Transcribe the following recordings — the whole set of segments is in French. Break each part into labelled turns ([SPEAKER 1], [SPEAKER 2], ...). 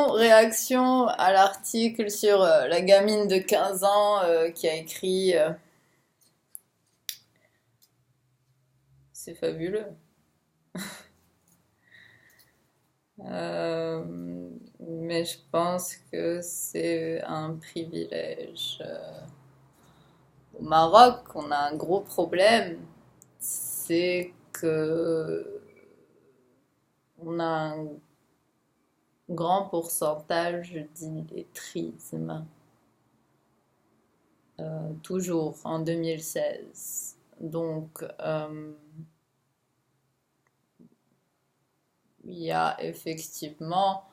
[SPEAKER 1] Réaction à l'article sur la gamine de 15 ans qui a écrit c'est fabuleux. Euh, mais je pense que c'est un privilège. Au Maroc, on a un gros problème, c'est que on a un grand pourcentage d'illettrisme, toujours en 2016. Donc, il y a effectivement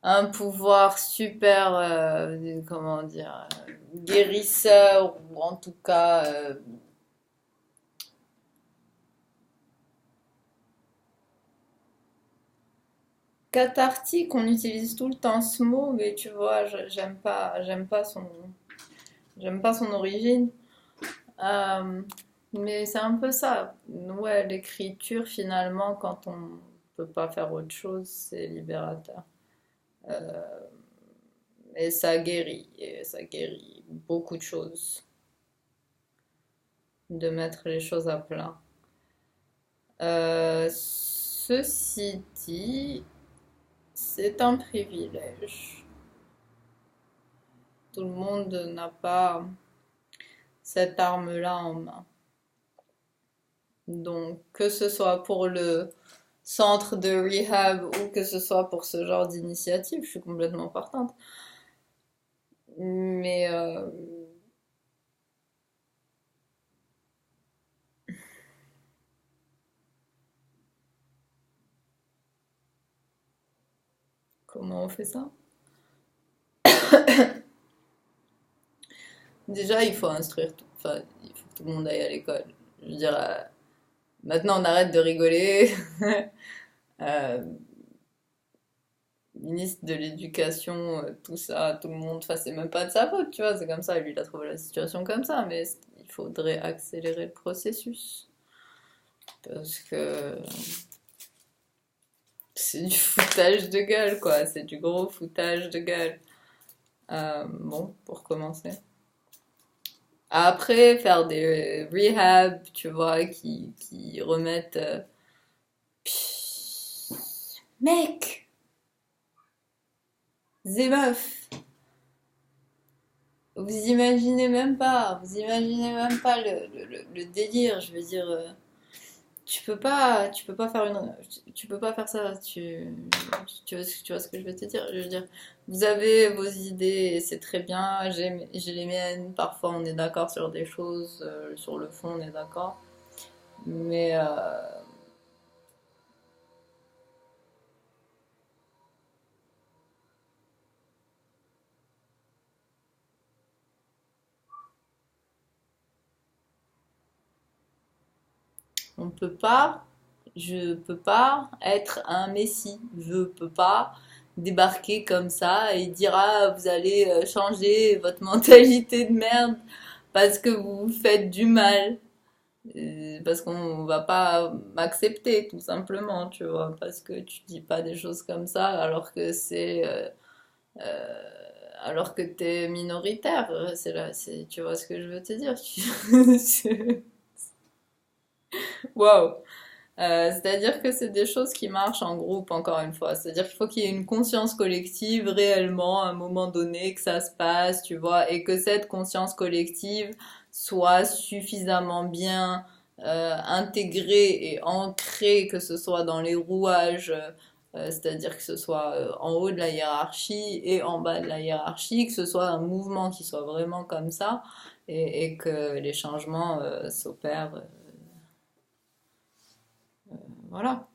[SPEAKER 1] un pouvoir super, comment dire, guérisseur, ou en tout cas cathartique. On utilise tout le temps ce mot, mais tu vois, j'aime pas son origine. Euh, mais c'est un peu ça. Ouais, l'écriture, finalement, quand on peut pas faire autre chose, c'est libérateur. Euh, et ça guérit beaucoup de choses, de mettre les choses à plat. Ceci dit, c'est un privilège. Tout le monde n'a pas cette arme-là en main. Donc, que ce soit pour le centre de rehab ou que ce soit pour ce genre d'initiative, je suis complètement partante. Mais comment on fait ça? Déjà, il faut instruire tout. Enfin, il faut que tout le monde aille à l'école. Je veux dire, maintenant on arrête de rigoler. euh, Ministre de l'éducation, tout ça, tout le monde, enfin c'est même pas de sa faute, tu vois, c'est comme ça, lui il a trouvé la situation comme ça, mais il faudrait accélérer le processus. Parce que c'est du foutage de gueule, quoi, c'est du gros foutage de gueule. Bon, pour commencer. Après, faire des rehab, tu vois, qui remettent... Mec, zé meuf, vous imaginez même pas le délire, je veux dire, tu peux pas faire tu peux pas faire ça, tu vois ce que je veux te dire, je veux dire, vous avez vos idées, et c'est très bien, j'ai les miennes, parfois on est d'accord sur des choses, sur le fond on est d'accord, mais on peut pas, je peux pas être un messie. Je peux pas débarquer comme ça et dire ah vous allez changer votre mentalité de merde parce que vous vous faites du mal. Parce qu'on va pas m'accepter tout simplement, tu vois, parce que tu dis pas des choses comme ça euh, alors que t'es minoritaire. C'est là, tu vois ce que je veux te dire. Waouh. C'est-à-dire que c'est des choses qui marchent en groupe, encore une fois. C'est-à-dire qu'il faut qu'il y ait une conscience collective réellement à un moment donné, que ça se passe, tu vois, et que cette conscience collective soit suffisamment bien intégrée et ancrée, que ce soit dans les rouages, c'est-à-dire que ce soit en haut de la hiérarchie et en bas de la hiérarchie, que ce soit un mouvement qui soit vraiment comme ça, et que les changements s'opèrent. Voilà.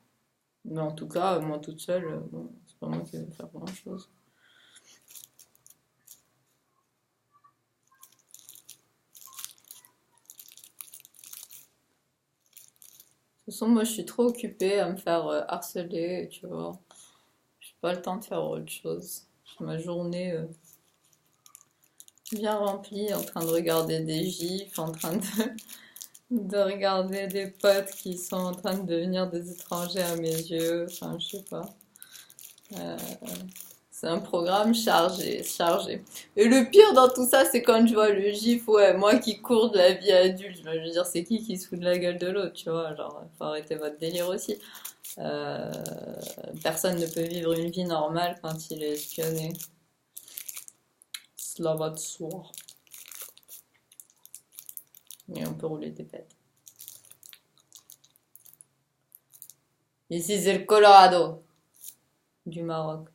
[SPEAKER 1] Mais en tout cas, moi toute seule, bon, c'est pas moi qui vais faire grand-chose. De toute façon, moi je suis trop occupée à me faire harceler, tu vois. Je suis pas le temps de faire autre chose. Ma journée bien remplie, en train de regarder des gifs, en train de regarder des potes qui sont en train de devenir des étrangers à mes yeux. Enfin, je sais pas. Euh, c'est un programme chargé, chargé. Et le pire dans tout ça, c'est quand je vois le gif, ouais, moi qui cours de la vie adulte. Je veux dire, c'est qui se fout de la gueule de l'autre, tu vois? Genre, faut arrêter votre délire aussi. Euh, personne ne peut vivre une vie normale quand il est espionné. Cela va de soi. Mais on peut rouler des pètes. Ici, c'est le Colorado du Maroc.